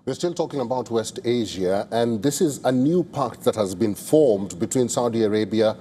We're still talking about West Asia, and this is a new pact that has been formed between Saudi Arabia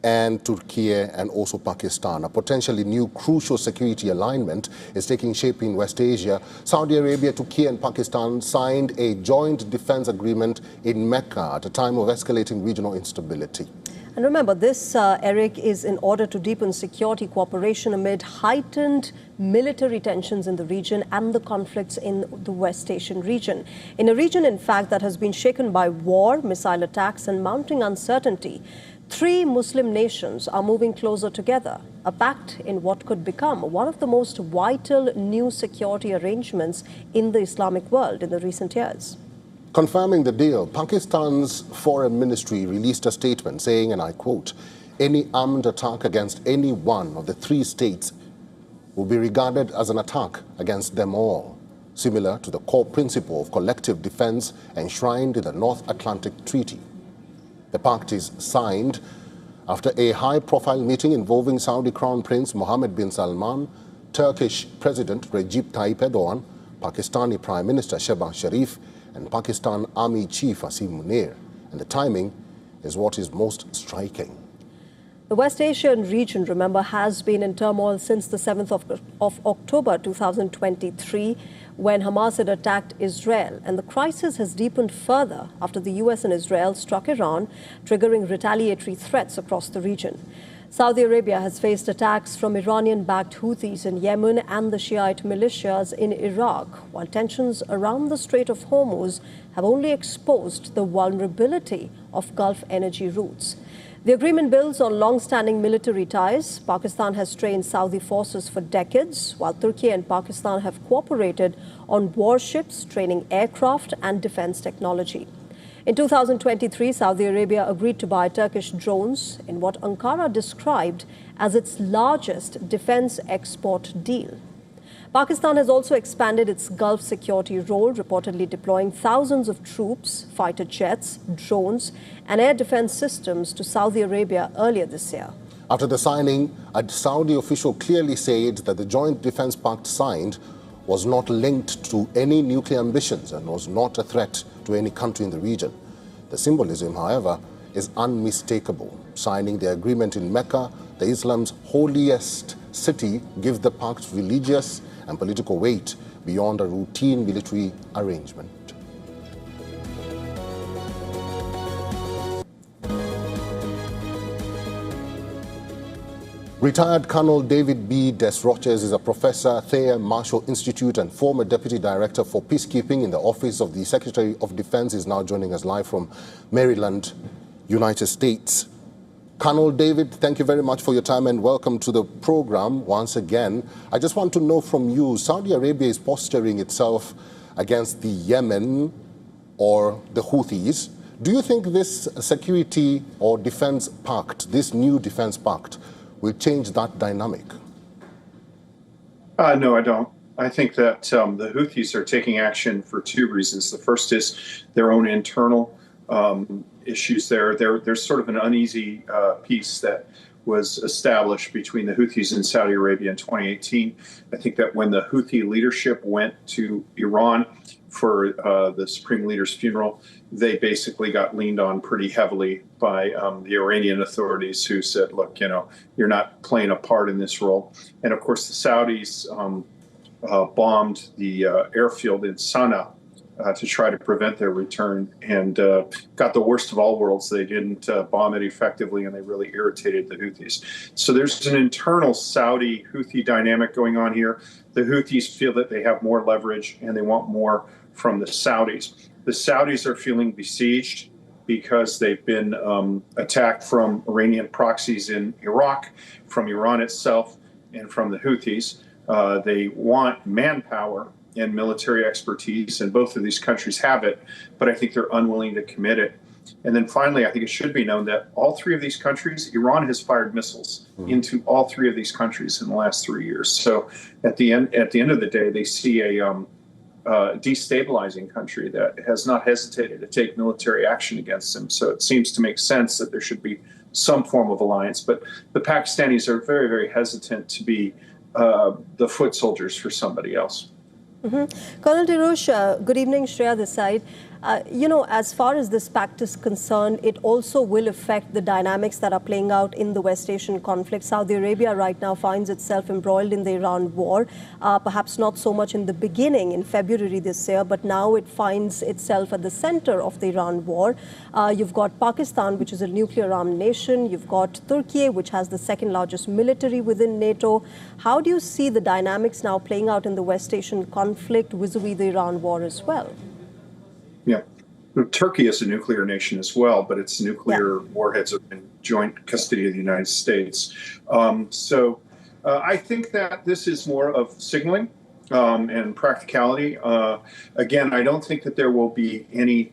and Turkey and also Pakistan. A potentially new crucial security alignment is taking shape in West Asia. Saudi Arabia, Turkey and Pakistan signed a joint defense agreement in Mecca at a time of escalating regional instability. And remember, this, Eric, is in order to deepen security cooperation amid heightened military tensions in the region and the conflicts in the West Asian region. In a region, in fact, that has been shaken by war, missile attacks and mounting uncertainty, three Muslim nations are moving closer together, a pact in what could become one of the most vital new security arrangements in the Islamic world in the recent years. Confirming the deal, Pakistan's foreign ministry released a statement saying, and I quote, "Any armed attack against any one of the three states will be regarded as an attack against them all, similar to the core principle of collective defense enshrined in the North Atlantic Treaty." The pact is signed after a high-profile meeting involving Saudi Crown Prince Mohammed bin Salman, Turkish President Recep Tayyip Erdogan, Pakistani Prime Minister Shehbaz Sharif, and Pakistan Army Chief Asim Munir. And the timing is what is most striking. The West Asian region, remember, has been in turmoil since the 7th of October 2023, when Hamas had attacked Israel. And the crisis has deepened further after the US and Israel struck Iran, triggering retaliatory threats across the region. Saudi Arabia has faced attacks from Iranian-backed Houthis in Yemen and the Shiite militias in Iraq, while tensions around the Strait of Hormuz have only exposed the vulnerability of Gulf energy routes. The agreement builds on long-standing military ties. Pakistan has trained Saudi forces for decades, while Turkey and Pakistan have cooperated on warships, training aircraft and defense technology. In 2023, Saudi Arabia agreed to buy Turkish drones in what Ankara described as its largest defense export deal. Pakistan has also expanded its Gulf security role, reportedly deploying thousands of troops, fighter jets, drones, and air defense systems to Saudi Arabia earlier this year. After the signing, a Saudi official clearly said that the joint defense pact signed was not linked to any nuclear ambitions and was not a threat to any country in the region. The symbolism, however, is unmistakable. Signing the agreement in Mecca, the Islam's holiest city, gives the pact religious and political weight beyond a routine military arrangement. Retired Colonel David B. Desroches is a professor at Thayer Marshall Institute and former Deputy Director for Peacekeeping in the Office of the Secretary of Defense. Is now joining us live from Maryland, United States. Colonel David, thank you very much for your time and welcome to the program once again. I just want to know from you, Saudi Arabia is posturing itself against the Yemen or the Houthis. Do you think this security or defense pact, this new defense pact, will change that dynamic? No, I don't. I think that the Houthis are taking action for two reasons. The first is their own internal issues there. There's sort of an uneasy peace that was established between the Houthis and Saudi Arabia in 2018. I think that when the Houthi leadership went to Iran for the Supreme Leader's funeral, they basically got leaned on pretty heavily by the Iranian authorities, who said, look, you're not playing a part in this role. And of course, the Saudis bombed the airfield in Sana'a to try to prevent their return, and got the worst of all worlds. They didn't bomb it effectively, and they really irritated the Houthis. So there's an internal Saudi-Houthi dynamic going on here. The Houthis feel that they have more leverage, and they want more from the Saudis. The Saudis are feeling besieged because they've been attacked from Iranian proxies in Iraq, from Iran itself, and from the Houthis. They want manpower and military expertise, and both of these countries have it, but I think they're unwilling to commit it. And then finally, I think it should be known that all three of these countries, Iran has fired missiles into all three of these countries in the last 3 years. So at the end of the day, they see a destabilizing country that has not hesitated to take military action against them. So it seems to make sense that there should be some form of alliance. But the Pakistanis are very, very hesitant to be the foot soldiers for somebody else. Colonel Tirush, good evening, Shreya this side. As far as this pact is concerned, it also will affect the dynamics that are playing out in the West Asian conflict. Saudi Arabia right now finds itself embroiled in the Iran war, perhaps not so much in the beginning in February this year, but now it finds itself at the center of the Iran war. You've got Pakistan, which is a nuclear-armed nation. You've got Turkey, which has the second largest military within NATO. How do you see the dynamics now playing out in the West Asian conflict vis-a-vis the Iran war as well? Yeah. Turkey is a nuclear nation as well, but its nuclear warheads are in joint custody of the United States. I think that this is more of signaling and practicality. Again, I don't think that there will be any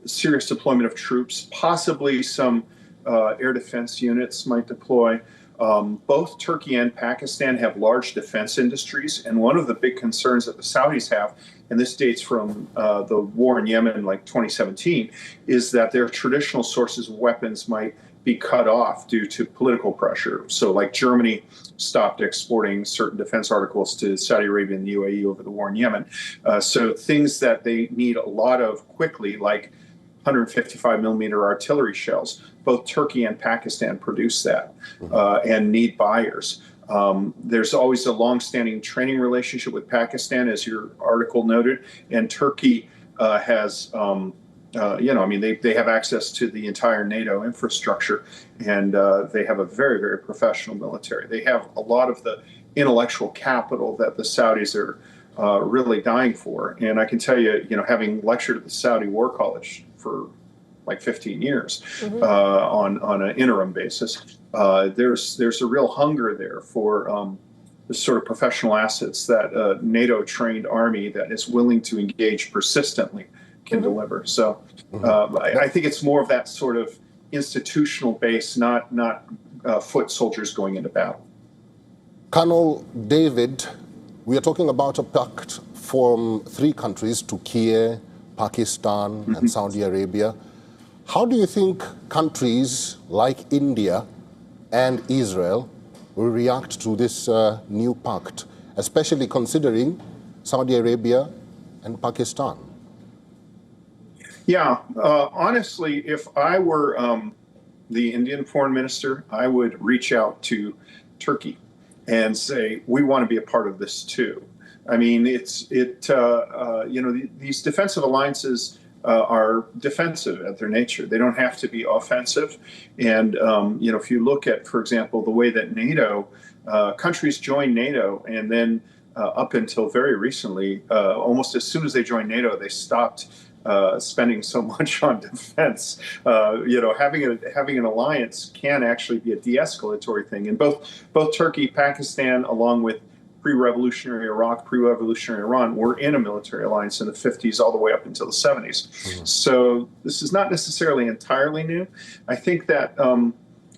serious deployment of troops. Possibly some air defense units might deploy. Both Turkey and Pakistan have large defense industries, and one of the big concerns that the Saudis have, and this dates from the war in Yemen, like 2017, is that their traditional sources of weapons might be cut off due to political pressure. So like Germany stopped exporting certain defense articles to Saudi Arabia and the UAE over the war in Yemen. So things that they need a lot of quickly, like 155 millimeter artillery shells, both Turkey and Pakistan produce that and need buyers. There's always a long-standing training relationship with Pakistan, as your article noted, and Turkey has, they have access to the entire NATO infrastructure, and they have a very, very professional military. They have a lot of the intellectual capital that the Saudis are really dying for. And I can tell you, having lectured at the Saudi War College for like 15 years on an interim basis, there's a real hunger there for the sort of professional assets that a NATO-trained army that is willing to engage persistently can deliver. So I think it's more of that sort of institutional base, not foot soldiers going into battle. Colonel David, we are talking about a pact from three countries, Turkey, Pakistan, and Saudi Arabia. How do you think countries like India and Israel will react to this new pact, especially considering Saudi Arabia and Pakistan? Yeah, honestly, if I were the Indian foreign minister, I would reach out to Turkey and say, we want to be a part of this too. I mean, these defensive alliances are defensive at their nature. They don't have to be offensive. And, if you look at, for example, the way that NATO, countries join NATO, and then up until very recently, almost as soon as they joined NATO, they stopped spending so much on defense. Having an alliance can actually be a de-escalatory thing. And both Turkey, Pakistan, along with pre-revolutionary Iraq, pre-revolutionary Iran, were in a military alliance in the 50s all the way up until the 70s. So this is not necessarily entirely new. I think that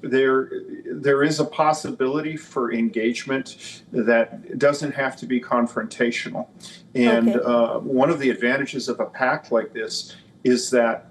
there is a possibility for engagement that doesn't have to be confrontational. And one of the advantages of a pact like this is that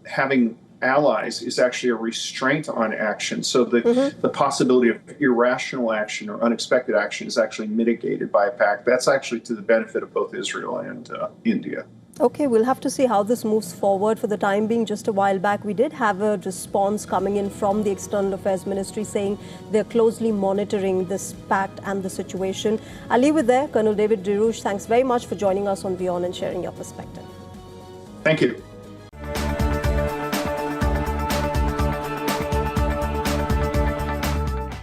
having allies is actually a restraint on action. So the possibility of irrational action or unexpected action is actually mitigated by a pact. That's actually to the benefit of both Israel and India. Okay, we'll have to see how this moves forward. For the time being, just a while back, we did have a response coming in from the External Affairs Ministry saying they're closely monitoring this pact and the situation. I'll leave it there. Colonel David Tirush, thanks very much for joining us on WION and sharing your perspective. Thank you.